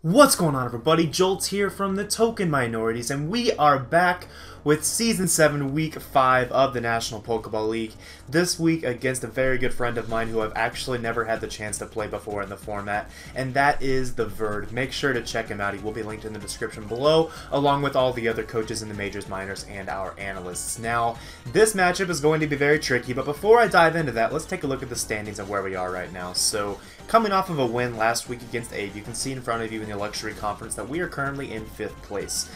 What's going on, everybody? Jolts here from TheTokenMinorities, and we are back with Season 7, Week 5 of the National Pokeball League. This week against a very good friend of mine who I've actually never had the chance to play before in the format, and that is the Zygarde. Make sure to check him out. He will be linked in the description below, along with all the other coaches in the majors, minors, and our analysts. Now, this matchup is going to be very tricky, but before I dive into that, let's take a look at the standings of where we are right now. So, coming off of a win last week against Abe, you can see in front of you in the Luxury Conference that we are currently in 5th place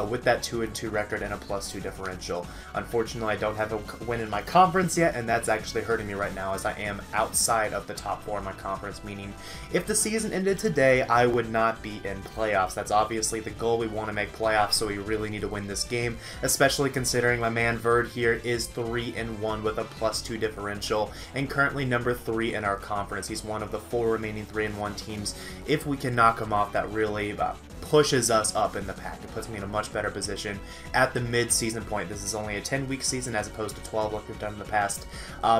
with that 2-2 record and a +2 differential. Unfortunately, I don't have a win in my conference yet, and that's actually hurting me right now as I am outside of the top 4 in my conference, meaning if the season ended today, I would not be in playoffs. That's obviously the goal. We want to make playoffs, so we really need to win this game, especially considering my man Zygarde here is 3-1 with a +2 differential and currently number 3 in our conference. He's one of the 4 remaining 3-1 teams. If we can knock him off, that really pushes us up in the pack. It puts me in a much better position at the mid-season point. This is only a 10-week season as opposed to 12 like we've done in the past.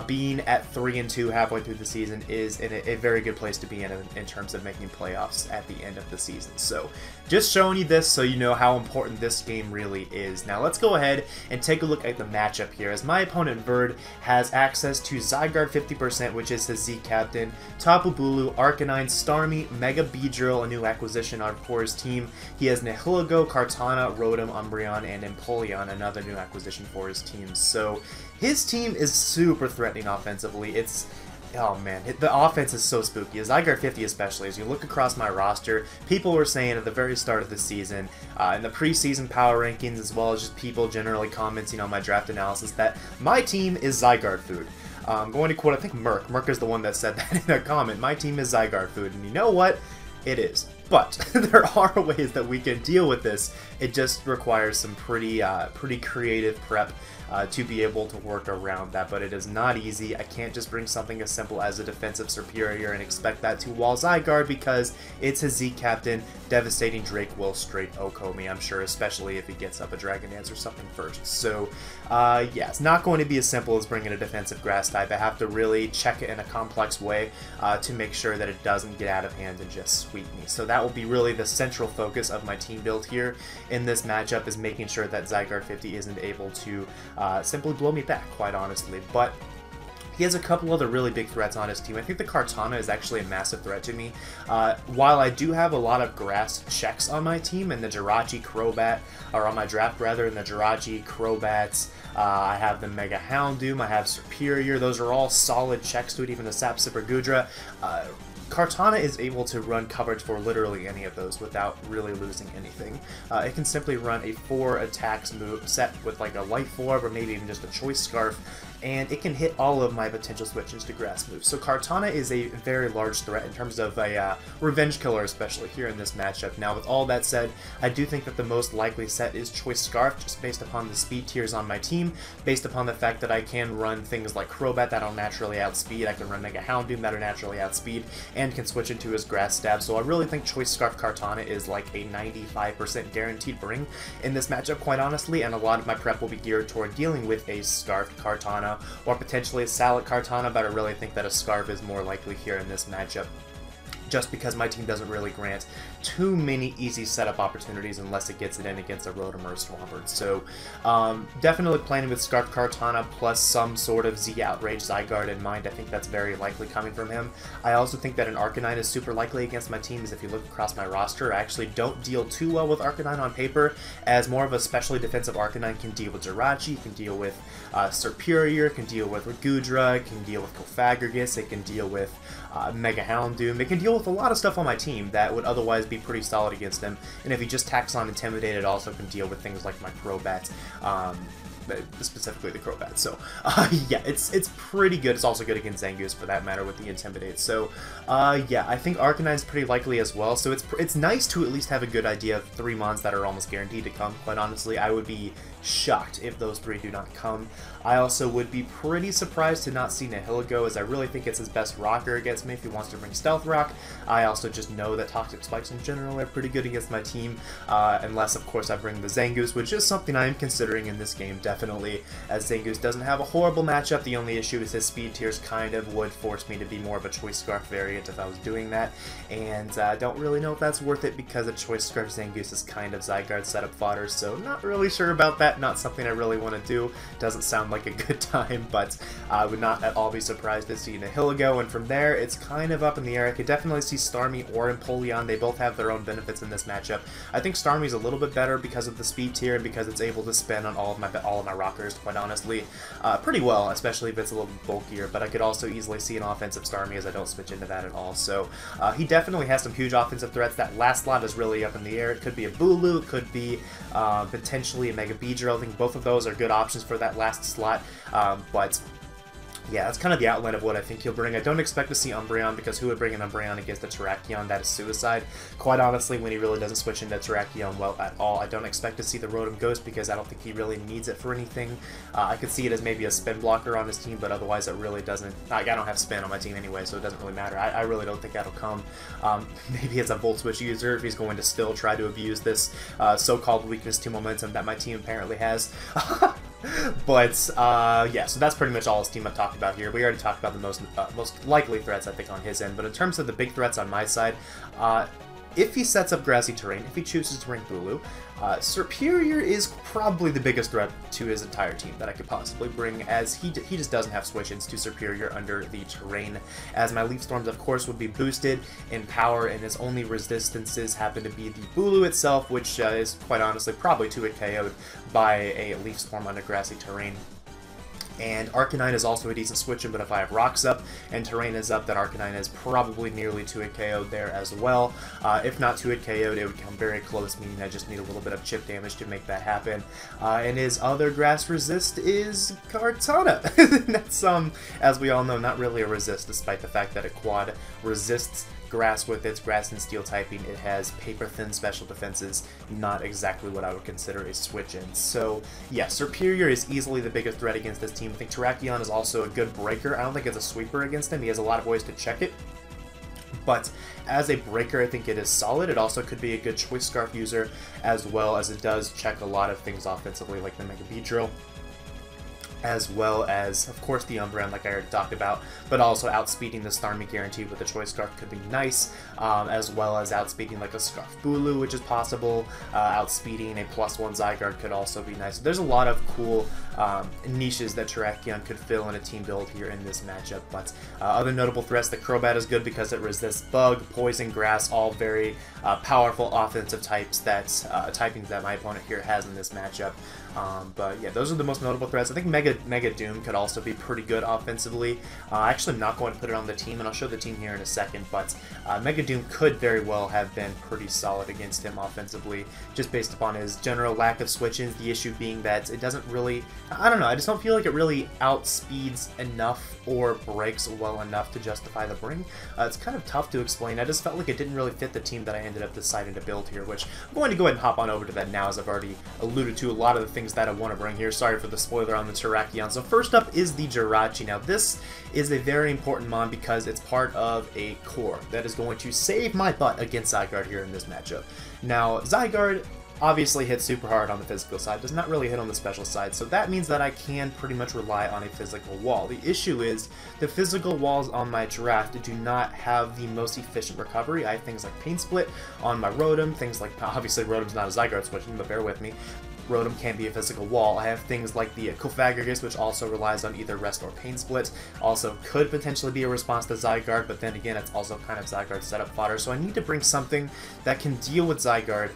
Being at 3-2 halfway through the season is a very good place to be in terms of making playoffs at the end of the season. So just showing you this so you know how important this game really is. Now let's go ahead and take a look at the matchup here, as my opponent Zygarde has access to Zygarde 50%, which is his Z Captain, Tapu Bulu, Arcanine, Starmie, Mega Beedrill, a new acquisition for his team. He has Nihilego, Kartana, Rotom, Umbreon, and Empoleon, another new acquisition for his team. So his team is super threatening offensively. Oh man, the offense is so spooky. Zygarde 50 especially, as you look across my roster, people were saying at the very start of the season, in the preseason power rankings, as well as just people generally commenting on my draft analysis, that my team is Zygarde food. I'm going to quote, I think Merc. Merc is the one that said that in a comment. My team is Zygarde food, and you know what? It is. But there are ways that we can deal with this. It just requires some pretty creative prep to be able to work around that, but it is not easy. I can't just bring something as simple as a defensive superior and expect that to wall Zygarde, because it's his Z Captain. Devastating Drake will straight OHKO me, I'm sure, especially if he gets up a Dragon Dance or something first. So, yeah, it's not going to be as simple as bringing a defensive grass type. I have to really check it in a complex way to make sure that it doesn't get out of hand and just sweep me. So that will be really the central focus of my team build here in this matchup, is making sure that Zygarde 50 isn't able to simply blow me back, quite honestly. But he has a couple other really big threats on his team. I think the Kartana is actually a massive threat to me. While I do have a lot of grass checks on my team, and the Jirachi Crobat, or on my draft rather, and the Jirachi Crobats, I have the Mega Houndoom, I have Superior, those are all solid checks to it, even the Sap Sipper Gudra. Kartana is able to run coverage for literally any of those without really losing anything. It can simply run a 4 attacks move set with like a Light Orb or maybe even just a Choice Scarf, and it can hit all of my potential switches to grass moves. So Kartana is a very large threat in terms of a revenge killer, especially here in this matchup. Now, with all that said, I do think that the most likely set is Choice Scarf, just based upon the speed tiers on my team, based upon the fact that I can run things like Crobat that'll naturally outspeed, I can run Mega Houndoom that'll naturally outspeed, and can switch into his Grass Stab. So I really think Choice Scarf Kartana is like a 95% guaranteed bring in this matchup, quite honestly, and a lot of my prep will be geared toward dealing with a Scarfed Kartana or potentially a Salad Kartana, but I really think that a Scarf is more likely here in this matchup, just because my team doesn't really grant too many easy setup opportunities unless it gets it in against a Rotom or a Swampert. So definitely planning with Scarf Kartana plus some sort of Z Outrage Zygarde in mind. I think that's very likely coming from him. I also think that an Arcanine is super likely against my team, as if you look across my roster, I actually don't deal too well with Arcanine on paper, as more of a specially defensive Arcanine can deal with Jirachi, can deal with Superior, can deal with Gudra, can deal with Cofagrigus, it can deal with Mega Houndoom, it can deal with a lot of stuff on my team that would otherwise be pretty solid against him. And if he just tacks on Intimidate, it also can deal with things like my Crobat, specifically the Crobat. So yeah, it's pretty good. It's also good against Zangoose for that matter with the Intimidate. So yeah, I think Arcanine's pretty likely as well. So it's nice to at least have a good idea of 3 mons that are almost guaranteed to come. Quite honestly, I would be shocked if those 3 do not come. I also would be pretty surprised to not see Nihilego, as I really think it's his best rocker against me if he wants to bring Stealth Rock. I also just know that Toxic Spikes in general are pretty good against my team, unless of course I bring the Zangoose, which is something I am considering in this game, definitely. definitely, as Zangoose doesn't have a horrible matchup. The only issue is his speed tiers kind of would force me to be more of a Choice Scarf variant if I was doing that, and I don't really know if that's worth it because a Choice Scarf Zangoose is kind of Zygarde setup fodder, so not really sure about that. Not something I really want to do. Doesn't sound like a good time, but I would not at all be surprised to see Nihilego, and from there it's kind of up in the air. I could definitely see Starmie or Empoleon. They both have their own benefits in this matchup. I think Starmie's a little bit better because of the speed tier and because it's able to spin on all of my rockers, quite honestly, pretty well, especially if it's a little bit bulkier, but I could also easily see an offensive Starmie as I don't switch into that at all. So he definitely has some huge offensive threats. That last slot is really up in the air. It could be a Bulu, it could be potentially a Mega Beedrill. I think both of those are good options for that last slot, but yeah, that's kind of the outline of what I think he'll bring. I don't expect to see Umbreon, because who would bring an Umbreon against a Terrakion? That is suicide. Quite honestly, when he really doesn't switch into Terrakion well at all. I don't expect to see the Rotom Ghost, because I don't think he really needs it for anything. I could see it as maybe a spin blocker on his team, but otherwise it really doesn't. I don't have spin on my team anyway, so it doesn't really matter. I really don't think that'll come. Maybe as a Volt Switch user, if he's going to still try to abuse this so-called weakness to momentum that my team apparently has. But, yeah, so that's pretty much all his team I've talked about here. We already talked about the most likely threats, I think, on his end. But in terms of the big threats on my side, if he sets up grassy terrain, if he chooses to bring Bulu, Serperior is probably the biggest threat to his entire team that I could possibly bring, as he just doesn't have switch-ins to Serperior under the terrain, as my Leaf Storms, of course, would be boosted in power, and his only resistances happen to be the Bulu itself, which is, quite honestly, probably 2-hit KO'd by a Leaf Storm under grassy terrain. And Arcanine is also a decent switch-in, but if I have Rocks up and Terrain is up, then Arcanine is probably nearly 2-hit KO'd there as well. If not 2-hit KO'd, it would come very close, meaning I just need a little bit of chip damage to make that happen. And his other grass resist is Kartana. That's, as we all know, not really a resist, despite the fact that it quad resists grass with its grass and steel typing. It has paper-thin special defenses, not exactly what I would consider a switch-in. So, yeah, Serperior is easily the biggest threat against this team. I think Terrakion is also a good breaker. I don't think it's a sweeper against him. He has a lot of ways to check it. But as a breaker, I think it is solid. It also could be a good Choice Scarf user, as well as it does check a lot of things offensively, like the Mega Beedrill, as well as, of course, the Umbreon, like I already talked about, but also outspeeding the Starmie guaranteed with the Choice Scarf could be nice, as well as outspeeding like a Scarf Bulu, which is possible. Outspeeding a +1 Zygarde could also be nice. There's a lot of cool niches that Terrakion could fill in a team build here in this matchup, but other notable threats, the Crobat is good because it resists Bug, Poison, Grass, all very powerful offensive types typings that my opponent here has in this matchup. But yeah, those are the most notable threats. I think Mega Doom could also be pretty good offensively. Actually, I'm not going to put it on the team, and I'll show the team here in a second, but Mega Doom could very well have been pretty solid against him offensively, just based upon his general lack of switch-ins, the issue being that it doesn't really, I don't know, I just don't feel like it really outspeeds enough or breaks well enough to justify the bring. It's kind of tough to explain. I just felt like it didn't really fit the team that I ended up deciding to build here, which I'm going to go ahead and hop on over to that now, as I've already alluded to a lot of the things that I want to bring here. Sorry for the spoiler on the Terrakion. So first up is the Jirachi. Now this is a very important mon because it's part of a core that is going to save my butt against Zygarde here in this matchup. Now Zygarde obviously hits super hard on the physical side, does not really hit on the special side, so that means that I can pretty much rely on a physical wall. The issue is the physical walls on my draft do not have the most efficient recovery. I have things like Pain Split on my Rotom, things like, obviously Rotom's not a Zygarde switching, but bear with me. Rotom can be a physical wall. I have things like the Frogadiers, which also relies on either Rest or Pain Split. Also could potentially be a response to Zygarde, but then again, it's also kind of Zygarde setup fodder, so I need to bring something that can deal with Zygarde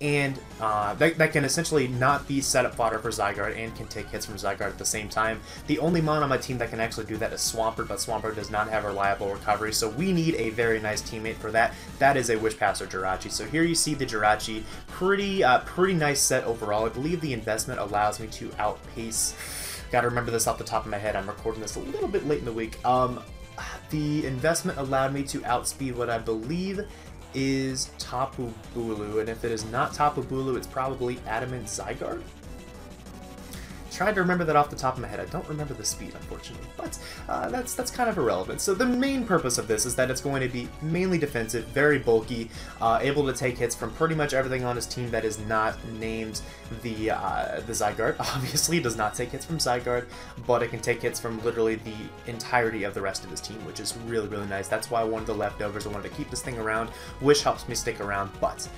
and that can essentially not be setup fodder for Zygarde and can take hits from Zygarde at the same time. The only mon on my team that can actually do that is Swampert, but Swampert does not have reliable recovery, so we need a very nice teammate for that. That is a Wish Passer Jirachi. So here you see the Jirachi, pretty nice set overall. I believe the investment allows me to outpace, gotta remember this off the top of my head, I'm recording this a little bit late in the week. The investment allowed me to outspeed what I believe is Tapu Bulu, and if it is not Tapu Bulu, it's probably Adamant Zygarde. trying to remember that off the top of my head. I don't remember the speed, unfortunately, but that's kind of irrelevant. So the main purpose of this is that it's going to be mainly defensive, very bulky, able to take hits from pretty much everything on his team that is not named the Zygarde. Obviously, it does not take hits from Zygarde, but it can take hits from literally the entirety of the rest of his team, which is really, really nice. That's why I wanted the leftovers. I wanted to keep this thing around, which helps me stick around, but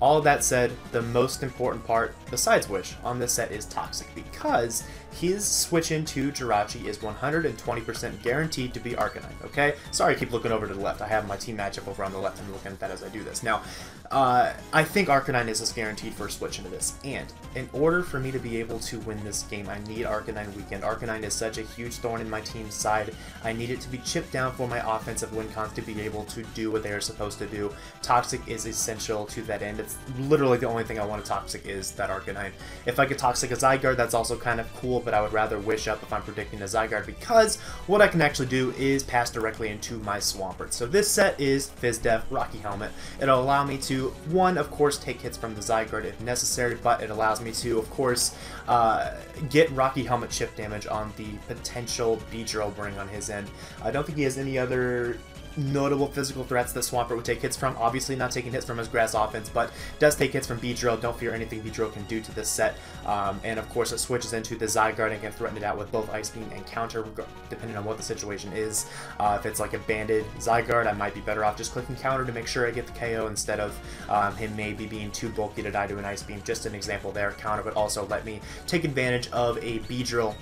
all that said, the most important part, besides Wish, on this set is Toxic, because his switch into Jirachi is 120% guaranteed to be Arcanine, okay? Sorry, I keep looking over to the left. I have my team matchup over on the left and looking at that as I do this. Now, I think Arcanine is just guaranteed for a switch into this, and in order for me to be able to win this game, I need Arcanine Weekend. Arcanine is such a huge thorn in my team's side. I need it to be chipped down for my offensive win cons to be able to do what they are supposed to do. Toxic is essential to that end. It's literally the only thing I want to Toxic is that Arcanine. If I could Toxic a Zygarde, that's also kind of cool, but I would rather Wish up if I'm predicting a Zygarde, because what I can actually do is pass directly into my Swampert. So this set is Fizz Def, Rocky Helmet. It'll allow me to, one, of course, take hits from the Zygarde if necessary, but it allows me to, of course, get Rocky Helmet chip damage on the potential Beedrill bring on his end. I don't think he has any other notable physical threats that Swampert would take hits from. Obviously not taking hits from his grass offense, but does take hits from Beedrill. Don't fear anything Beedrill can do to this set. And of course it switches into the Zygarde and can threaten it out with both Ice Beam and Counter, depending on what the situation is. If it's like a banded Zygarde, I might be better off just clicking Counter to make sure I get the KO instead of him maybe being too bulky to die to an Ice Beam. Just an example there. Counter would also let me take advantage of a Beedrill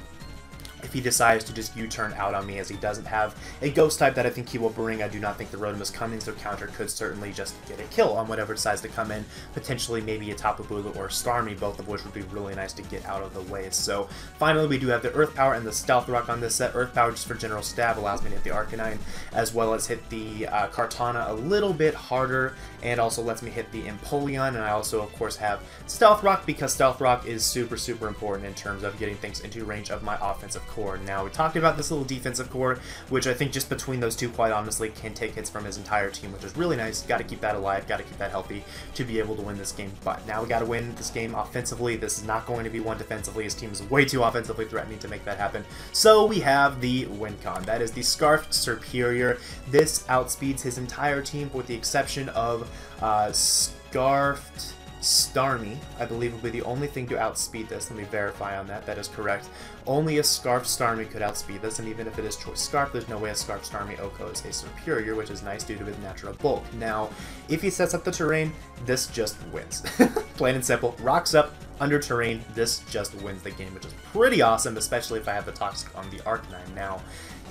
if he decides to just U-turn out on me, as he doesn't have a Ghost type that I think he will bring. I do not think the Rotom is coming, so Counter could certainly just get a kill on whatever decides to come in. Potentially maybe a Tapu Bulu or a Starmie, both of which would be really nice to get out of the way. So finally we do have the Earth Power and the Stealth Rock on this set. Earth Power just for general stab allows me to hit the Arcanine, as well as hit the Kartana a little bit harder, and also lets me hit the Empoleon. And I also of course have Stealth Rock, because Stealth Rock is super, super important in terms of getting things into range of my offensive core. Now, we talked about this little defensive core, which I think just between those two, quite honestly, can take hits from his entire team, which is really nice. Got to keep that alive, got to keep that healthy to be able to win this game. But now we got to win this game offensively. This is not going to be one defensively. His team is way too offensively threatening to make that happen. So we have the win con. That is the Scarfed Superior. This outspeeds his entire team, with the exception of Scarfed Starmie, I believe, will be the only thing to outspeed this. Let me verify on that. That is correct. Only a Scarf Starmie could outspeed this, and even if it is Choice Scarf, there's no way a Scarf Starmie Oko is a Superior, which is nice due to his natural bulk. Now, if he sets up the terrain, this just wins. Plain and simple. Rocks up, under terrain, this just wins the game, which is pretty awesome, especially if I have the Toxic on the Arcanine. Now,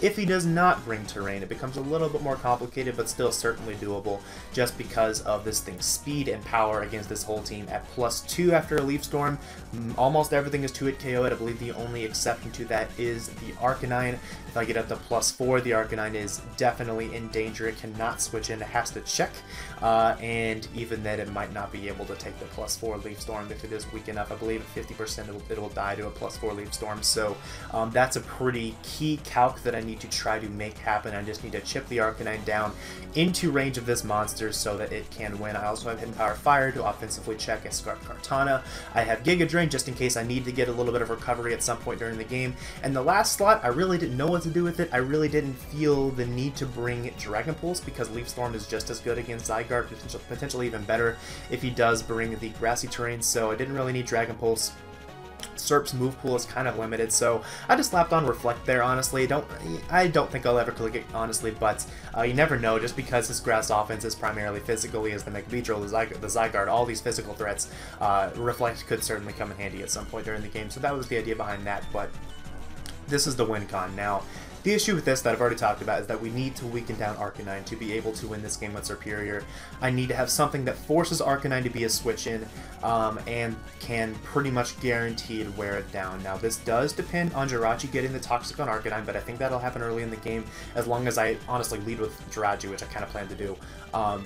if he does not bring terrain, it becomes a little bit more complicated, but still certainly doable, just because of this thing's speed and power against this whole team. At +2 after a Leaf Storm, almost everything is 2-hit KO. I believe the only exception to that is the Arcanine. If I get up to +4, the Arcanine is definitely in danger. It cannot switch in, it has to check, and even then it might not be able to take the +4 Leaf Storm if it is weak enough. I believe at 50% it will die to a +4 Leaf Storm, so that's a pretty key calc that I need to try to make happen. I just need to chip the Arcanine down into range of this monster so that it can win. I also have Hidden Power Fire to offensively check a Scarf Kartana. I have Giga Drain just in case I need to get a little bit of recovery at some point during the game. And the last slot, I really didn't know what to do with it. I really didn't feel the need to bring Dragon Pulse, because Leaf Storm is just as good against Zygarde, potentially even better if he does bring the grassy terrain, so I didn't really need Dragon Pulse. Serp's move pool is kind of limited, so I just slapped on Reflect there, honestly. I don't think I'll ever click it, honestly, but you never know. Just because his grass offense is primarily physical, he has the Beedrill, the Zygarde, all these physical threats, Reflect could certainly come in handy at some point during the game, so that was the idea behind that, but this is the win con. Now, the issue with this that I've already talked about is that we need to weaken down Arcanine to be able to win this game with Superior. I need to have something that forces Arcanine to be a switch-in and can pretty much guaranteed wear it down. Now, this does depend on Jirachi getting the Toxic on Arcanine, but I think that'll happen early in the game. As long as I honestly lead with Jirachi, which I kind of plan to do,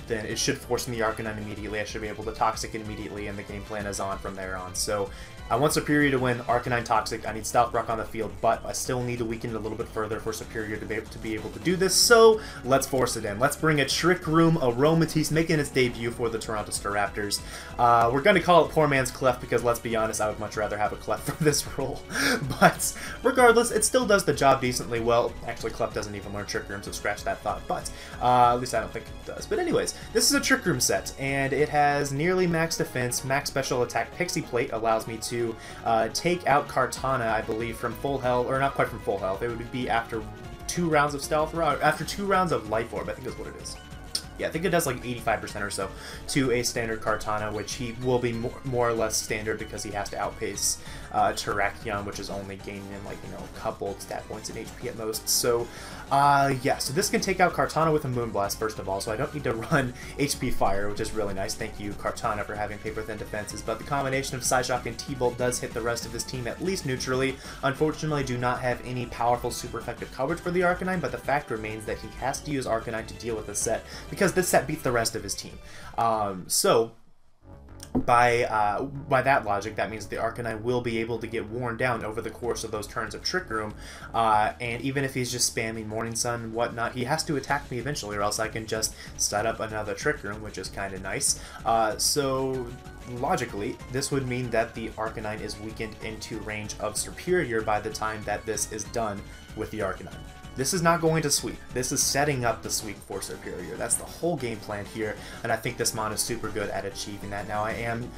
then it should force me the Arcanine immediately. I should be able to Toxic it immediately, and the game plan is on from there on. So I want Superior to win, Arcanine Toxic. I need Stealth Rock on the field, but I still need to weaken it a little bit further for Superior to be able to do this, so let's force it in. Let's bring a Trick Room Aromatisse making its debut for the Toronto Staraptors. We're going to call it Poor Man's Clef because, let's be honest, I would much rather have a Clef for this role. But regardless, it still does the job decently well. Actually, Clef doesn't even learn Trick Room, so scratch that thought, but at least I don't think it does. But anyways, this is a Trick Room set, and it has nearly max defense, max special attack. Pixie Plate allows me to take out Kartana, I believe, from full health, or not quite from full health. It would be after 2 rounds of Stealth, after 2 rounds of Life Orb, I think is what it is. Yeah, I think it does like 85% or so to a standard Kartana, which he will be more or less standard because he has to outpace Terrakion, which is only gaining him like, a couple stat points in HP at most. So, yeah, so this can take out Kartana with a Moonblast, first of all, so I don't need to run HP Fire, which is really nice. Thank you, Kartana, for having paper-thin defenses, but the combination of Psyshock and T-Bolt does hit the rest of his team at least neutrally. Unfortunately, do not have any powerful, super effective coverage for the Arcanine, but the fact remains that he has to use Arcanine to deal with this set, because this set beats the rest of his team. So by that logic, that means the Arcanine will be able to get worn down over the course of those turns of Trick Room, and even if he's just spamming Morning Sun and whatnot, he has to attack me eventually, or else I can just set up another Trick Room, which is kind of nice. So logically, this would mean that the Arcanine is weakened into range of Superior by the time that this is done with the Arcanine. This is not going to sweep. This is setting up the sweep for Superior. That's the whole game plan here, and I think this mon is super good at achieving that. Now, I am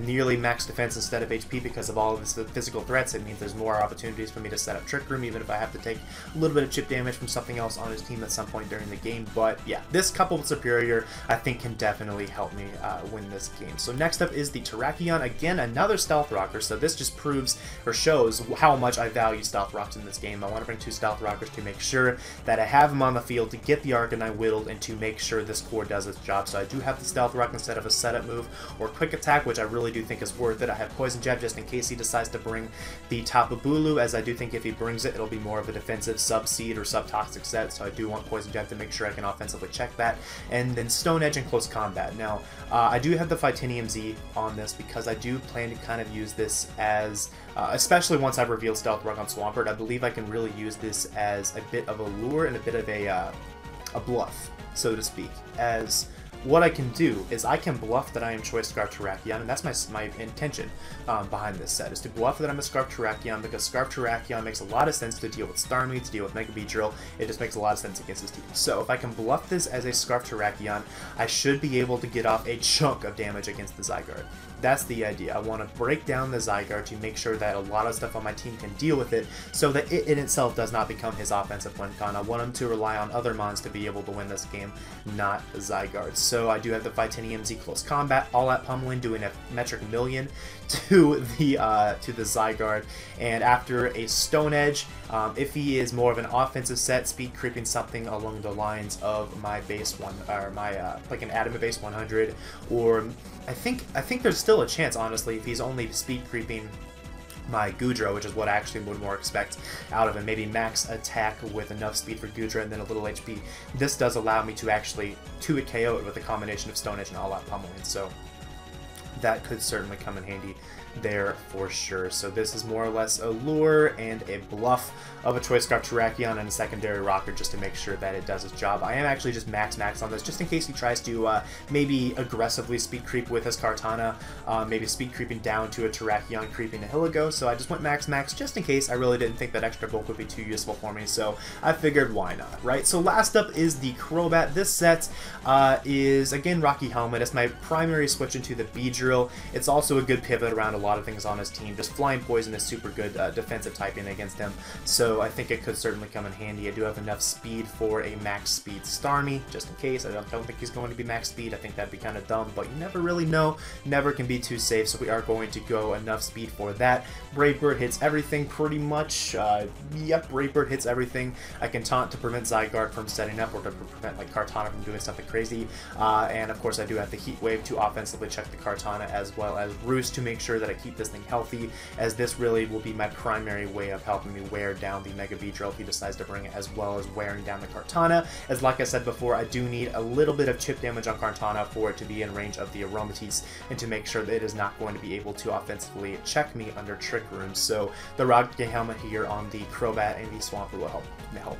nearly max defense instead of HP because of all of his physical threats. It means there's more opportunities for me to set up Trick Room, even if I have to take a little bit of chip damage from something else on his team at some point during the game. But yeah, this coupled with Superior, I think, can definitely help me win this game. So next up is the Terrakion. Again, another Stealth Rocker, so this just proves or shows how much I value Stealth Rocks in this game. I want to bring 2 Stealth Rockers to make sure that I have him on the field to get the Arcanine whittled and to make sure this core does its job. So I do have the Stealth Rock instead of a setup move or Quick Attack, which I really do think is worth it. I have Poison Jab just in case he decides to bring the Tapu Bulu, as I do think if he brings it, it'll be more of a defensive sub-seed or sub-toxic set, so I do want Poison Jab to make sure I can offensively check that. And then Stone Edge in close combat. Now, I do have the Phytanium Z on this because I do plan to kind of use this as, especially once I've revealed Stealth Rock on Swampert, I believe I can really use this as a bit of a lure and a bit of a bluff, so to speak. As what I can do is I can bluff that I am Choice Scarf Terrakion, and that's my intention behind this set, is to bluff that I'm a Scarf Terrakion, because Scarf Terrakion makes a lot of sense to deal with Starmie, to deal with Mega Beedrill. It just makes a lot of sense against his team. So if I can bluff this as a Scarf Terrakion, I should be able to get off a chunk of damage against the Zygarde. That's the idea. I want to break down the Zygarde to make sure that a lot of stuff on my team can deal with it, so that it in itself does not become his offensive win con. I want him to rely on other mons to be able to win this game, not the Zygarde. So I do have the Phytanium Z close combat, all at pummeling, doing a metric million to the Zygarde, and after a Stone Edge, if he is more of an offensive set, speed creeping something along the lines of my base one, or my like an Adamant base 100, or I think there's still a chance, honestly, if he's only speed creeping my Goodra, which is what I actually would more expect out of him. Maybe max attack with enough speed for Goodra and then a little HP. This does allow me to actually 2-hit KO it with a combination of Stone Edge and all-out pummeling, so that could certainly come in handy there for sure. So this is more or less a lure and a bluff of a Choice Scarf Terrakion and a secondary rocker just to make sure that it does its job. I am actually just max on this just in case he tries to maybe aggressively speed creep with his Kartana, maybe speed creeping down to a Terrakion creeping a Hiligo, so I just went max just in case. I really didn't think that extra bulk would be too useful for me, so I figured why not, right? So last up is the Crobat. This set is again Rocky Helmet. It's my primary switch into the Beedrill. It's also a good pivot around a lot of things on his team. Just Flying Poison is super good defensive typing against him, so I think it could certainly come in handy. I do have enough speed for a max speed Starmie, just in case. I don't think he's going to be max speed. I think that'd be kind of dumb, but you never really know. Never can be too safe, so we are going to go enough speed for that. Brave Bird hits everything pretty much. Yep, Brave Bird hits everything. I can taunt to prevent Zygarde from setting up, or to prevent like Kartana from doing something crazy. And of course I do have the Heat Wave to offensively check the Kartana Kartana as well as Roost to make sure that I keep this thing healthy, as this really will be my primary way of helping me wear down the Mega Beedrill if he decides to bring it, as well as wearing down the Kartana, as like I said before, I do need a little bit of chip damage on Kartana for it to be in range of the Aromatisse and to make sure that it is not going to be able to offensively check me under Trick Room. So the Rocket Helmet here on the Crobat and the Swampert will help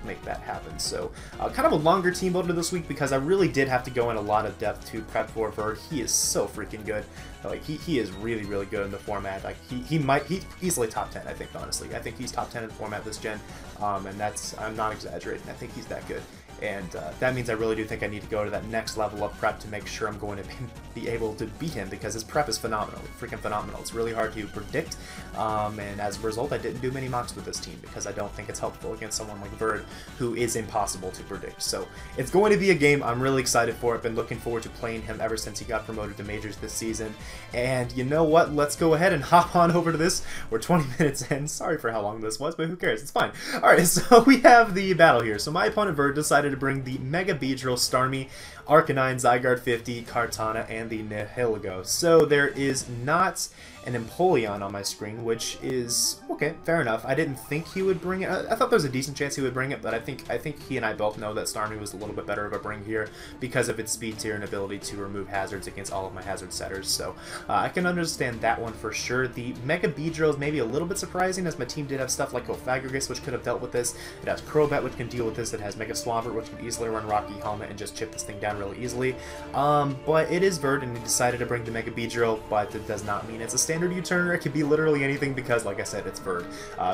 make that happen. So kind of a longer team builder this week because I really did have to go in a lot of depth to prep for Verd. He is so freaking good. Like he is really good in the format. Like he's easily top 10, I think, honestly. I think he's top 10 in the format this gen, and I'm not exaggerating. I think he's that good. And that means I really do think I need to go to that next level of prep to make sure I'm going to be able to beat him, because his prep is phenomenal, freaking phenomenal. It's really hard to predict, and as a result, I didn't do many mocks with this team because I don't think it's helpful against someone like Verd, who is impossible to predict. So it's going to be a game I'm really excited for. I've been looking forward to playing him ever since he got promoted to Majors this season. And you know what? Let's go ahead and hop on over to this. We're 20 minutes in. Sorry for how long this was, but who cares? It's fine. Alright, so we have the battle here. So my opponent Verd decided to bring the Mega Beedrill, Starmie, Arcanine, Zygarde 50, Kartana, and the Nihilego. So there is not an Empoleon on my screen, which is okay, fair enough. I didn't think he would bring it. I thought there was a decent chance he would bring it, but I think he and I both know that Starmie was a little bit better of a bring here because of its speed tier and ability to remove hazards against all of my hazard setters. So I can understand that one for sure. The Mega Beedrill is maybe a little bit surprising, as my team did have stuff like Gofagrigus, which could have dealt with this. It has Crobat, which can deal with this. It has Mega Swampert, which can easily run Rocky Helmet and just chip this thing down really easily. But it is Verd, and he decided to bring the Mega Beedrill, but it does not mean it's a standard U-turner. It could be literally anything because, like I said, it's Verd.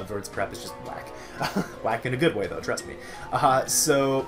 Verd's prep is just whack. Whack in a good way, though, trust me. So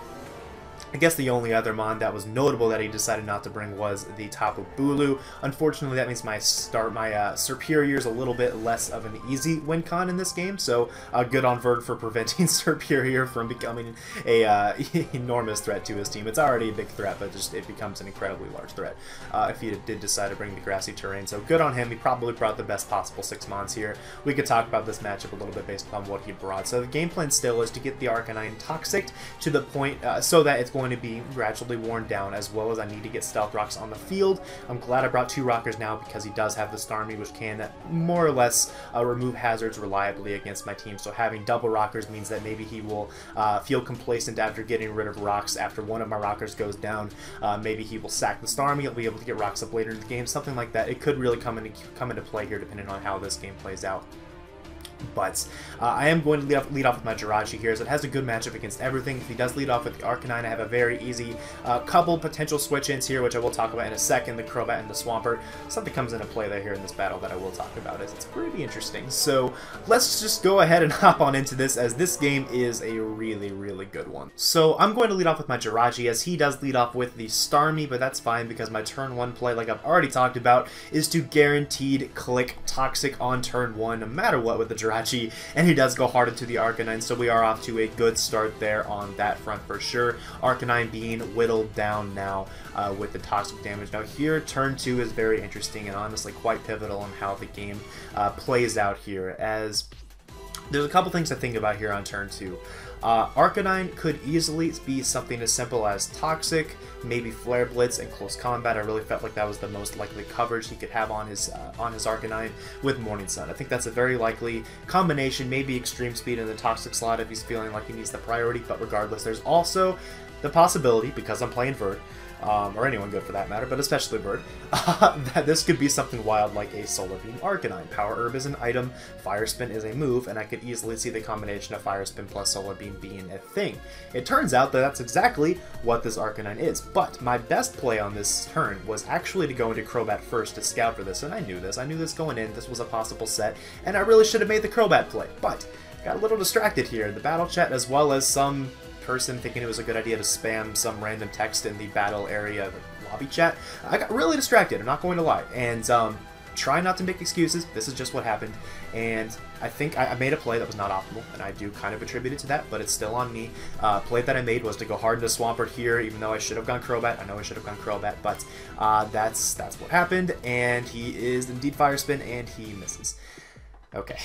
I guess the only other mon that was notable that he decided not to bring was the Tapu Bulu. Unfortunately, that means my Serperior is a little bit less of an easy win con in this game, so good on Verd for preventing Serperior from becoming a enormous threat to his team. It's already a big threat, but just it becomes an incredibly large threat if he did decide to bring the Grassy Terrain. So good on him. He probably brought the best possible 6 mons here. We could talk about this matchup a little bit based on what he brought. So the game plan still is to get the Arcanine Toxic to the point so that it's going to be gradually worn down, as well as I need to get Stealth Rocks on the field. I'm glad I brought 2 Rockers now because he does have the Starmie, which can more or less remove hazards reliably against my team. So having double Rockers means that maybe he will feel complacent after getting rid of Rocks after one of my Rockers goes down. Maybe he will sack the Starmie. He'll be able to get Rocks up later in the game, something like that. It could really come into play here depending on how this game plays out. But I am going to lead off with my Jirachi here, so it has a good matchup against everything. If he does lead off with the Arcanine, I have a very easy couple potential switch-ins here, which I will talk about in a second, the Crobat and the Swampert. Something comes into play there here in this battle that I will talk about. It's pretty interesting. So let's just go ahead and hop on into this, as this game is a really good one. So I'm going to lead off with my Jirachi, as he does lead off with the Starmie, but that's fine because my turn 1 play, like I've already talked about, is to guaranteed click Toxic on turn 1, no matter what with the Jirachi. And he does go hard into the Arcanine, so we are off to a good start there on that front for sure. Arcanine being whittled down now with the toxic damage. Now here, turn 2 is very interesting and honestly quite pivotal on how the game plays out here, as there's a couple things to think about here on turn 2. Arcanine could easily be something as simple as Toxic, maybe Flare Blitz, and Close Combat. I really felt like that was the most likely coverage he could have on his Arcanine with Morning Sun. I think that's a very likely combination, maybe Extreme Speed in the Toxic slot if he's feeling like he needs the priority, but regardless, there's also the possibility, because I'm playing Verd, or anyone good for that matter, but especially Verd, that this could be something wild like a Solar Beam Arcanine. Power Herb is an item, Fire Spin is a move, and I could easily see the combination of Fire Spin plus Solar Beam being a thing. It turns out that that's exactly what this Arcanine is, but my best play on this turn was actually to go into Crobat first to scout for this, and I knew this going in, this was a possible set, and I really should have made the Crobat play, but got a little distracted here in the battle chat, as well as some person thinking it was a good idea to spam some random text in the battle area lobby chat. I got really distracted, I'm not going to lie, and try not to make excuses. This is just what happened, and I think I made a play that was not optimal, and I do kind of attribute it to that, but it's still on me. Play that I made was to go hard into Swampert here, even though I should have gone Crobat. I know I should have gone Crobat, but that's what happened, and he is indeed Fire Spin, and he misses. Okay.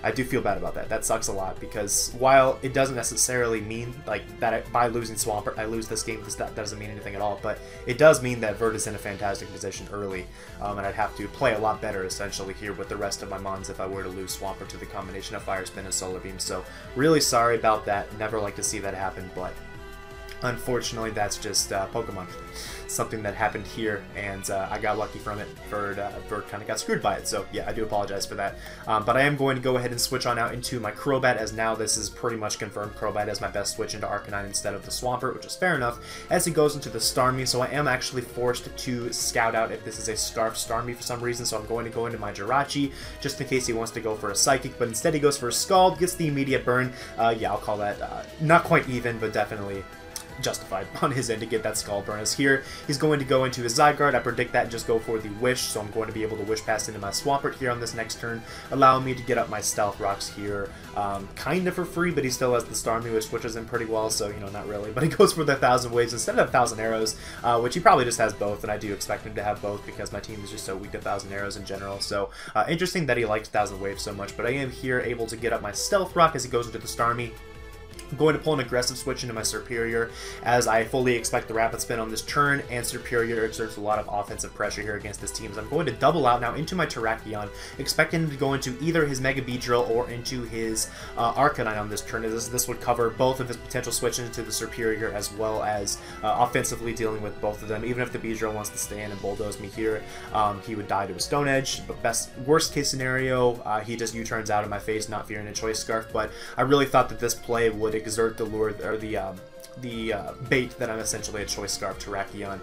I do feel bad about that. That sucks a lot, because while it doesn't necessarily mean like that by losing Swampert I lose this game, that doesn't mean anything at all, but it does mean that Vert is in a fantastic position early, and I'd have to play a lot better essentially here with the rest of my mons if I were to lose Swampert to the combination of Fire Spin and Solar Beam. So really sorry about that. Never like to see that happen, but unfortunately that's just Pokemon. Something that happened here, and I got lucky from it. Vert kind of got screwed by it, so yeah, I do apologize for that. But I am going to go ahead and switch on out into my Crobat, as now this is pretty much confirmed Crobat as my best switch into Arcanine instead of the Swampert, which is fair enough, as he goes into the Starmie. So I am actually forced to scout out if this is a Scarf Starmie for some reason, so I'm going to go into my Jirachi just in case he wants to go for a Psychic, but instead he goes for a Scald, gets the immediate burn. Yeah, I'll call that not quite even, but definitely justified on his end to get that Scald burn. As here, he's going to go into his Zygarde. I predict that and just go for the Wish, so I'm going to be able to Wish Pass into my Swampert here on this next turn, allowing me to get up my Stealth Rocks here, kind of for free, but he still has the Starmie, which switches in pretty well, so, you know, not really. But he goes for the 1,000 Waves instead of 1,000 Arrows, which he probably just has both, and I do expect him to have both because my team is just so weak to 1,000 Arrows in general. So, interesting that he likes 1,000 Waves so much, but I am here able to get up my Stealth Rock as he goes into the Starmie. I'm going to pull an aggressive switch into my Serperior, as I fully expect the Rapid Spin on this turn, and Serperior exerts a lot of offensive pressure here against this team. So I'm going to double out now into my Terrakion, expecting him to go into either his Mega Beedrill or into his Arcanine on this turn. This would cover both of his potential switches into the Serperior, as well as offensively dealing with both of them. Even if the Beedrill wants to stay in and bulldoze me here, he would die to a Stone Edge. But worst case scenario, he just U-turns out of my face, not fearing a Choice Scarf. But I really thought that this play would exert the lure, or the bait that I'm essentially a Choice Scarf Terrakion.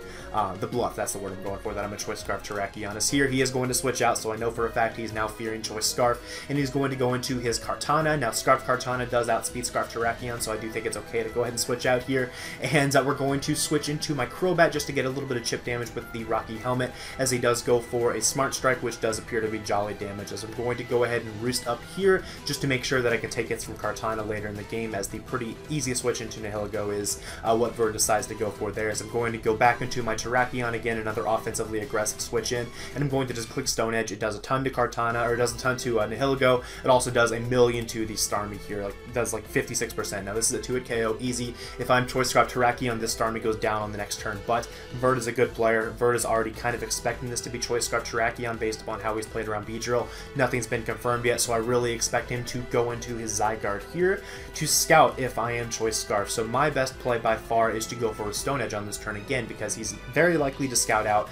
The bluff, that's the word I'm going for, that I'm a Choice Scarf Terrakion. As here, he is going to switch out, so I know for a fact he's now fearing Choice Scarf, and he's going to go into his Kartana. Now, Scarf Kartana does outspeed Scarf Terrakion, so I do think it's okay to go ahead and switch out here. And we're going to switch into my Crobat just to get a little bit of chip damage with the Rocky Helmet, as he does go for a Smart Strike, which does appear to be jolly damage. As I'm going to go ahead and Roost up here, just to make sure that I can take hits from Kartana later in the game, as the pretty easy switch into Nihilego is what Vert decides to go for there. As I'm going to go back into my Terrakion again, another offensively aggressive switch in, and I'm going to just click Stone Edge. It does a ton to Kartana, or it does a ton to Nihilego. It also does a million to the Starmie here, like does like 56%. Now this is a 2-hit KO, easy. If I'm Choice Scarf Terrakion, this Starmie goes down on the next turn, but Vert is a good player. Vert is already kind of expecting this to be Choice Scarf Terrakion based upon how he's played around Beedrill. Nothing's been confirmed yet, so I really expect him to go into his Zygarde here to scout if I am Choice Scarf. So my best play by far is to go for a Stone Edge on this turn again, because he's very likely to scout out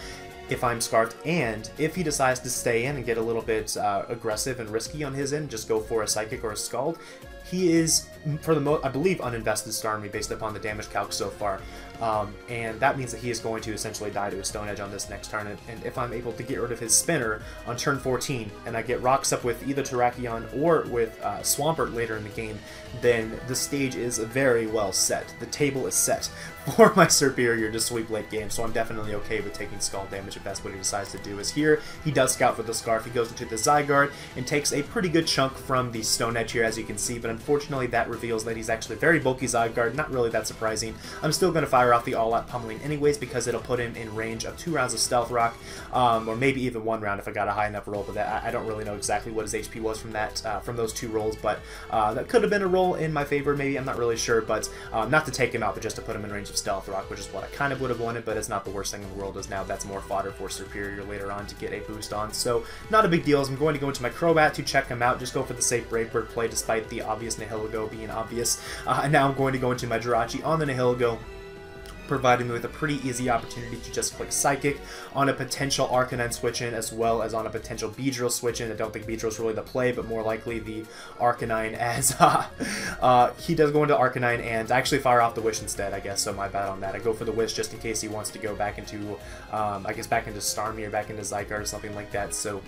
if I'm Scarfed, and if he decides to stay in and get a little bit aggressive and risky on his end, just go for a Psychic or a Scald, he is, for the most, I believe, uninvested Starmie based upon the damage calc so far. And that means that he is going to essentially die to a Stone Edge on this next turn, and if I'm able to get rid of his Spinner on turn 14, and I get Rocks up with either Terrakion or with Swampert later in the game, then the stage is very well set. The table is set for my Serperior to sweep late game, so I'm definitely okay with taking Scald damage if that's what he decides to do. Is here, he does scout for the Scarf, he goes into the Zygarde, and takes a pretty good chunk from the Stone Edge here, as you can see, but unfortunately that reveals that he's actually very bulky Zygarde, not really that surprising. I'm still going to fire off the all-out pummeling anyways, because it'll put him in range of 2 rounds of Stealth Rock, or maybe even 1 round if I got a high enough roll, but that, I don't really know exactly what his HP was from that, from those 2 rolls, but that could have been a roll in my favor, maybe, I'm not really sure, but not to take him out, but just to put him in range of Stealth Rock, which is what I kind of would have wanted, but it's not the worst thing in the world, as now that's more fodder for Serperior later on to get a boost on, so not a big deal. As I'm going to go into my Crobat to check him out, just go for the safe Brave Bird play despite the obvious Nihilego being obvious, and now I'm going to go into my Jirachi on the Nihilego, providing me with a pretty easy opportunity to just click Psychic on a potential Arcanine switch-in, as well as on a potential Beedrill switch-in. I don't think Beedrill's really the play, but more likely the Arcanine, as he does go into Arcanine and actually fire off the Wish instead, I guess, so my bad on that. I go for the Wish just in case he wants to go back into, I guess, back into Starmie or back into Zygarde or something like that, so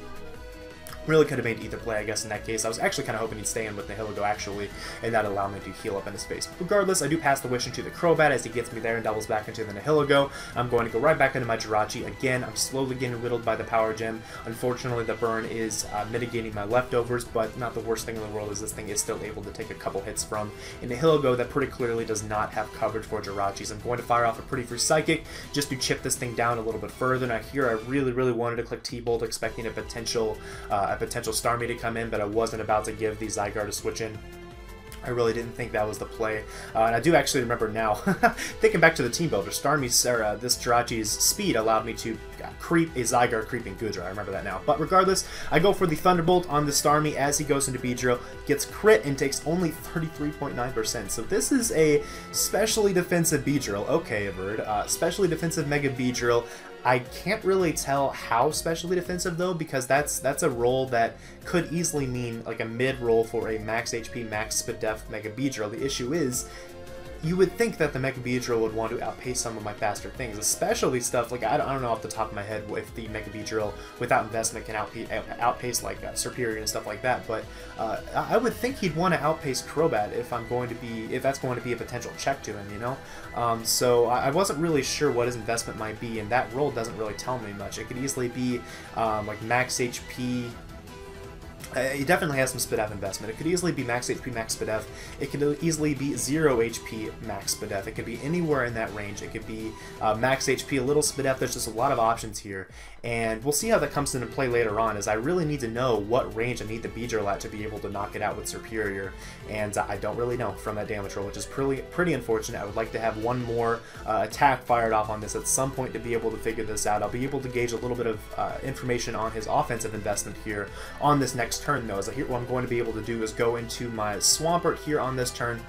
really could have made either play, I guess, in that case. I was actually kind of hoping he'd stay in with Nihilego, actually, and that allowed me to heal up in his face. Regardless, I do pass the Wish into the Crobat as he gets me there and doubles back into the Nihilego. I'm going to go right back into my Jirachi. Again, I'm slowly getting whittled by the Power Gem. Unfortunately, the burn is mitigating my leftovers, but not the worst thing in the world, as this thing is still able to take a couple hits from a Nihilego that pretty clearly does not have coverage for Jirachi. So I'm going to fire off a pretty free Psychic just to chip this thing down a little bit further. Now here, I really wanted to click T-Bolt, expecting a potential a potential Starmie to come in, but I wasn't about to give the Zygarde a switch in. I really didn't think that was the play, and I do actually remember now, thinking back to the team builder, this Jirachi's speed allowed me to creep a Zygarde creeping Goodra. I remember that now. But regardless, I go for the Thunderbolt on the Starmie as he goes into Beedrill, gets crit, and takes only 33.9%. So this is a specially defensive Beedrill. Okay, Averd. Specially defensive Mega Beedrill. I can't really tell how specially defensive though, because that's a role that could easily mean like a mid roll for a max HP, max Spadef Mega Beedrill. The issue is, you would think that the Mega Beedrill would want to outpace some of my faster things, especially stuff like, I don't know off the top of my head if the Mega Beedrill without investment can outpace like Serperior and stuff like that, but I would think he'd want to outpace Crobat if that's going to be a potential check to him, you know? So I wasn't really sure what his investment might be, and that roll doesn't really tell me much. It could easily be like max HP. It definitely has some Spadef investment. It could easily be max HP, max Spadef. It could easily be 0 HP, max Spadef. It could be anywhere in that range. It could be max HP, a little Spadef. There's just a lot of options here. And we'll see how that comes into play later on, as I really need to know what range I need the Beedrill at to be able to knock it out with Serperior. And I don't really know from that damage roll, which is pretty unfortunate. I would like to have one more attack fired off on this at some point to be able to figure this out. I'll be able to gauge a little bit of information on his offensive investment here on this next turn, though. As what I'm going to be able to do is go into my Swampert here on this turn,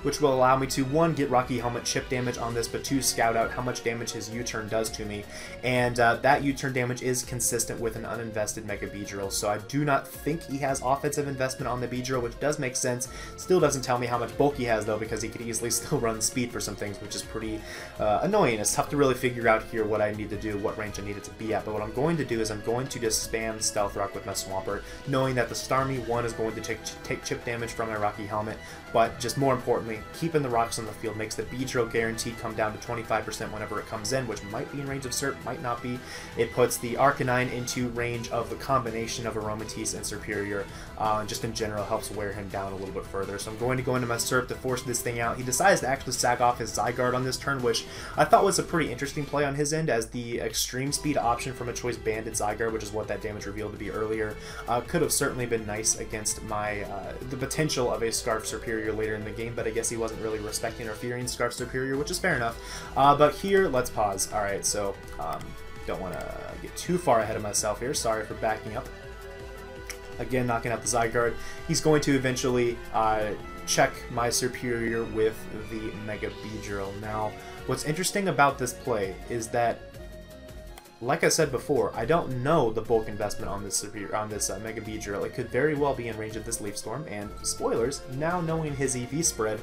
which will allow me to, 1, get Rocky Helmet chip damage on this, but 2, scout out how much damage his U-turn does to me. And that U-turn damage is consistent with an uninvested Mega Beedrill, so I do not think he has offensive investment on the Beedrill, which does make sense. Still doesn't tell me how much bulk he has, though, because he could easily still run speed for some things, which is pretty annoying. It's tough to really figure out here what I need to do, what range I need it to be at, but what I'm going to do is I'm going to just spam Stealth Rock with my Swampert, knowing that the Starmie 1 is going to take chip damage from my Rocky Helmet, but just more importantly, keeping the rocks on the field makes the Beedrill guarantee come down to 25% whenever it comes in, which might be in range of Serp, might not be. It puts the Arcanine into range of the combination of Aromatisse and Serperior, just in general helps wear him down a little bit further. So I'm going to go into my Serp to force this thing out. He decides to actually sag off his Zygarde on this turn, which I thought was a pretty interesting play on his end, as the extreme speed option from a choice banded Zygarde, which is what that damage revealed to be earlier, could have certainly been nice against my the potential of a Scarf Serperior later in the game, but I guess he wasn't really respecting or fearing Scarf Serperior, which is fair enough. But here, let's pause. Alright, so don't want to get too far ahead of myself here. Sorry for backing up. Again, knocking out the Zygarde. He's going to eventually check my Serperior with the Mega Beedrill. Now, what's interesting about this play is that, like I said before, I don't know the bulk investment on this Mega Beedrill. It could very well be in range of this Leaf Storm, and spoilers, now knowing his EV spread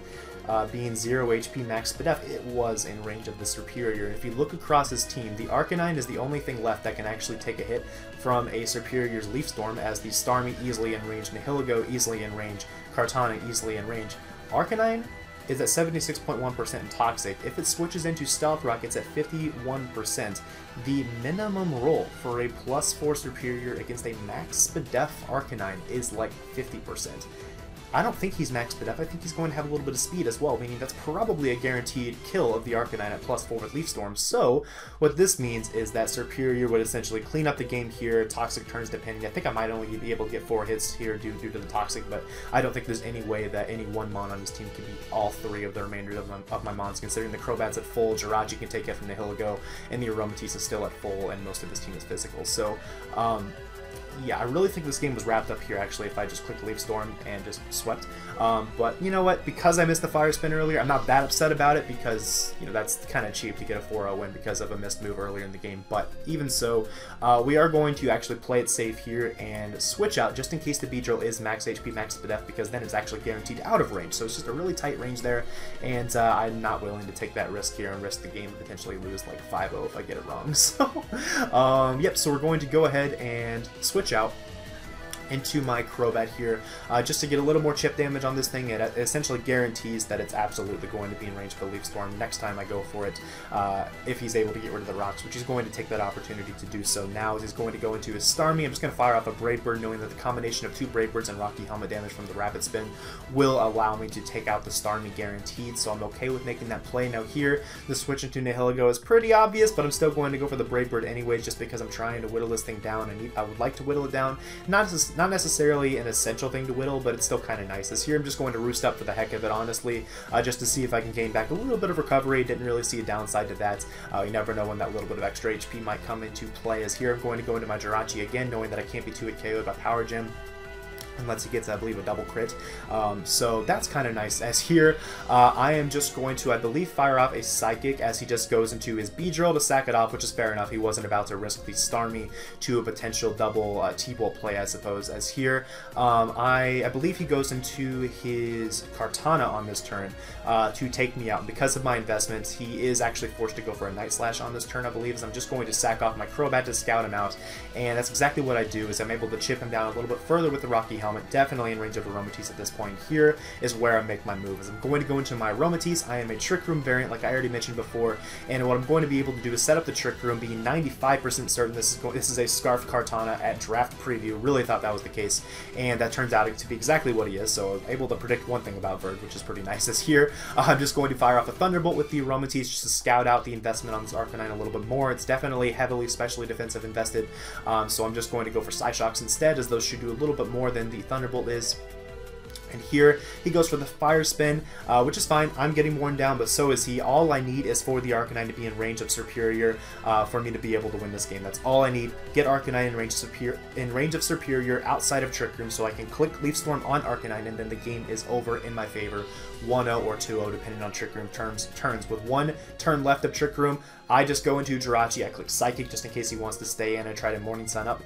being 0 HP max Spadef, it was in range of the Serperior. And if you look across his team, the Arcanine is the only thing left that can actually take a hit from a Serperior's Leaf Storm, as the Starmie easily in range, Nihilego easily in range, Kartana easily in range. Arcanine is at 76.1% in Toxic. If it switches into Stealth Rock, it's at 51%. The minimum roll for a +4 Serperior against a max Spadef Arcanine is like 50%. I don't think he's max Spadef. I think he's going to have a little bit of speed as well, meaning that's probably a guaranteed kill of the Arcanine at +4 with Leaf Storm. So what this means is that Serperior would essentially clean up the game here. Toxic turns depending. I think I might only be able to get 4 hits here due to the Toxic, but I don't think there's any way that any one Mon on his team can beat all 3 of the remainder of my Mons, considering the Crobat's at full, Jirachi can take it from Nihilego, and the Aromatisse is still at full, and most of his team is physical. So, yeah, I really think this game was wrapped up here, actually, if I just clicked Leaf Storm and just swept. But you know what? Because I missed the Fire Spin earlier, I'm not that upset about it, because, you know, that's kind of cheap to get a 4-0 win because of a missed move earlier in the game. But even so, we are going to actually play it safe here and switch out, just in case the Beedrill is max HP, max Spadef, because then it's actually guaranteed out of range. So it's just a really tight range there, and I'm not willing to take that risk here and risk the game and potentially lose like 5-0 if I get it wrong. So, yep, so we're going to go ahead and switch out into my Crobat here, just to get a little more chip damage on this thing. It essentially guarantees that it's absolutely going to be in range of a Leaf Storm next time I go for it, if he's able to get rid of the rocks, which he's going to take that opportunity to do so now, as he's going to go into his Starmie. I'm just going to fire off a Brave Bird, knowing that the combination of 2 Brave Birds and Rocky Helmet damage from the Rapid Spin will allow me to take out the Starmie guaranteed, so I'm okay with making that play. Now here, the switch into Nihilego is pretty obvious, but I'm still going to go for the Brave Bird anyways, just because I'm trying to whittle this thing down, and I would like to whittle it down. Not necessarily an essential thing to whittle, but it's still kind of nice. This here, I'm just going to roost up for the heck of it, honestly, just to see if I can gain back a little bit of recovery. Didn't really see a downside to that. You never know when that little bit of extra HP might come into play, as here I'm going to go into my Jirachi again, knowing that I can't be 2-hit KO'd by Power Gem unless he gets, I believe, a double crit. So that's kind of nice. As here, I am just going to, I believe, fire off a Psychic as he just goes into his Beedrill to sack it off, which is fair enough. He wasn't about to risk the Starmie to a potential double T-Bolt play, I suppose. As here, I believe he goes into his Kartana on this turn to take me out. Because of my investments, he is actually forced to go for a Night Slash on this turn, I believe, as I'm just going to sack off my Crobat to scout him out. And that's exactly what I do, is I'm able to chip him down a little bit further with the Rocky Helmet. Definitely in range of Aromatisse at this point. Here is where I make my move. As I'm going to go into my Aromatisse, I am a Trick Room variant, like I already mentioned before, and what I'm going to be able to do is set up the Trick Room, being 95% certain this is a Scarf Kartana at draft preview. Really thought that was the case, and that turns out to be exactly what he is, so I was able to predict one thing about Verd, which is pretty nice. As here, I'm just going to fire off a Thunderbolt with the Aromatisse just to scout out the investment on this Arcanine a little bit more. It's definitely heavily specially defensive invested, so I'm just going to go for Psyshocks instead, as those should do a little bit more than the Thunderbolt is. And here, he goes for the Fire Spin, which is fine. I'm getting worn down, but so is he. All I need is for the Arcanine to be in range of Superior for me to be able to win this game. That's all I need. Get Arcanine in range of Superior outside of Trick Room, so I can click Leaf Storm on Arcanine, and then the game is over in my favor. 1-0 or 2-0, depending on Trick Room turns. With 1 turn left of Trick Room, I just go into Jirachi. I click Psychic just in case he wants to stay in. I try to Morning Sun up.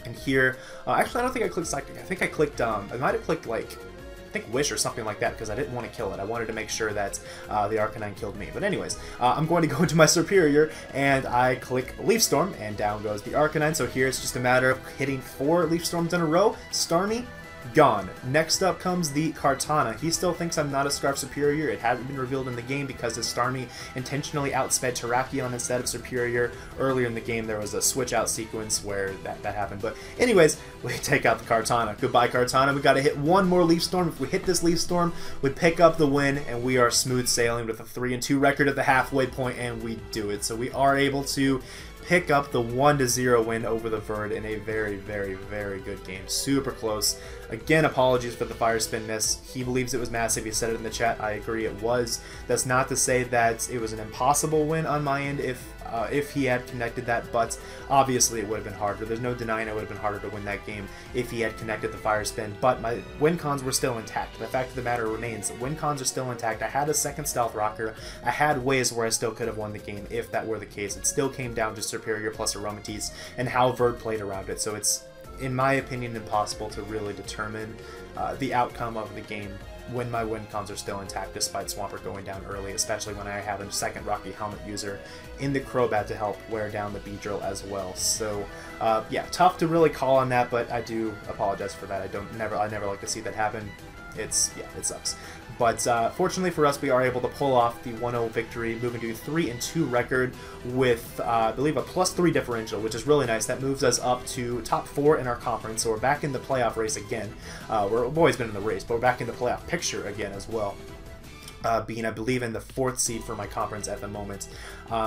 And here, actually I don't think I clicked Psychic. I think I clicked, I might have clicked, like, I think Wish or something like that, because I didn't want to kill it. I wanted to make sure that the Arcanine killed me. But anyways, I'm going to go into my Superior, and I click Leaf Storm, and down goes the Arcanine. So here it's just a matter of hitting 4 Leaf Storms in a row. Starmie, gone. Next up comes the Kartana. He still thinks I'm not a Scarf Superior. It hasn't been revealed in the game because his Starmie intentionally outsped Terrakion instead of Superior. Earlier in the game, there was a switch out sequence where that happened. But anyways, we take out the Kartana. Goodbye, Kartana. We got to hit 1 more Leaf Storm. If we hit this Leaf Storm, we pick up the win, and we are smooth sailing with a 3-2 record at the halfway point, and we do it. So we are able to pick up the 1-0 win over the Verd in a very, very, very good game. Super close. Again, apologies for the Fire Spin miss. He believes it was massive. He said it in the chat. I agree it was. That's not to say that it was an impossible win on my end if he had connected that, but obviously it would have been harder. There's no denying it would have been harder to win that game if he had connected the Fire Spin, but my win cons were still intact. The fact of the matter remains, win cons are still intact. I had a second Stealth Rocker. I had ways where I still could have won the game if that were the case. It still came down to Superior plus Aromatisse and how Verd played around it, so it's, in my opinion, impossible to really determine the outcome of the game when my win cons are still intact despite Swampert going down early, especially when I have a second Rocky Helmet user in the Crobat to help wear down the Beedrill as well. So yeah, tough to really call on that, but I do apologize for that. I never like to see that happen. It sucks. But fortunately for us, we are able to pull off the 1-0 victory, moving to a 3-2 record with, I believe, a +3 differential, which is really nice. That moves us up to top 4 in our conference, so we're back in the playoff race again. We've always been in the race, but we're back in the playoff picture again as well. Being, I believe, in the 4th seed for my conference at the moment,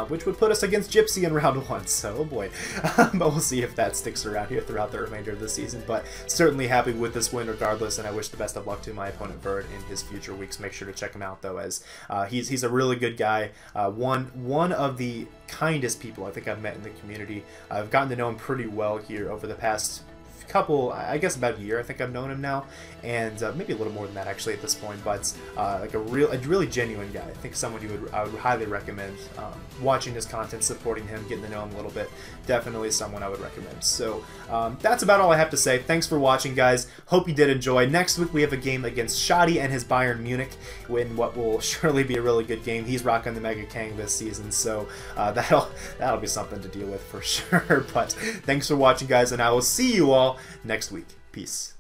which would put us against Gypsy in round 1, so oh boy. But we'll see if that sticks around here throughout the remainder of the season, but certainly happy with this win regardless, and I wish the best of luck to my opponent Verd in his future weeks. Make sure to check him out, though, as he's a really good guy, one of the kindest people I think I've met in the community. I've gotten to know him pretty well here over the past couple, I guess about a year I think I've known him now, and maybe a little more than that actually at this point, but like a really genuine guy. I think someone I would highly recommend watching his content, supporting him, getting to know him a little bit. Definitely someone I would recommend. So that's about all I have to say. Thanks for watching, guys. Hope you did enjoy. Next week we have a game against Shoddy and his Bayern Munich in what will surely be a really good game. He's rocking the Mega Kang this season, so that'll be something to deal with for sure. But thanks for watching, guys, and I will see you all all next week. Peace.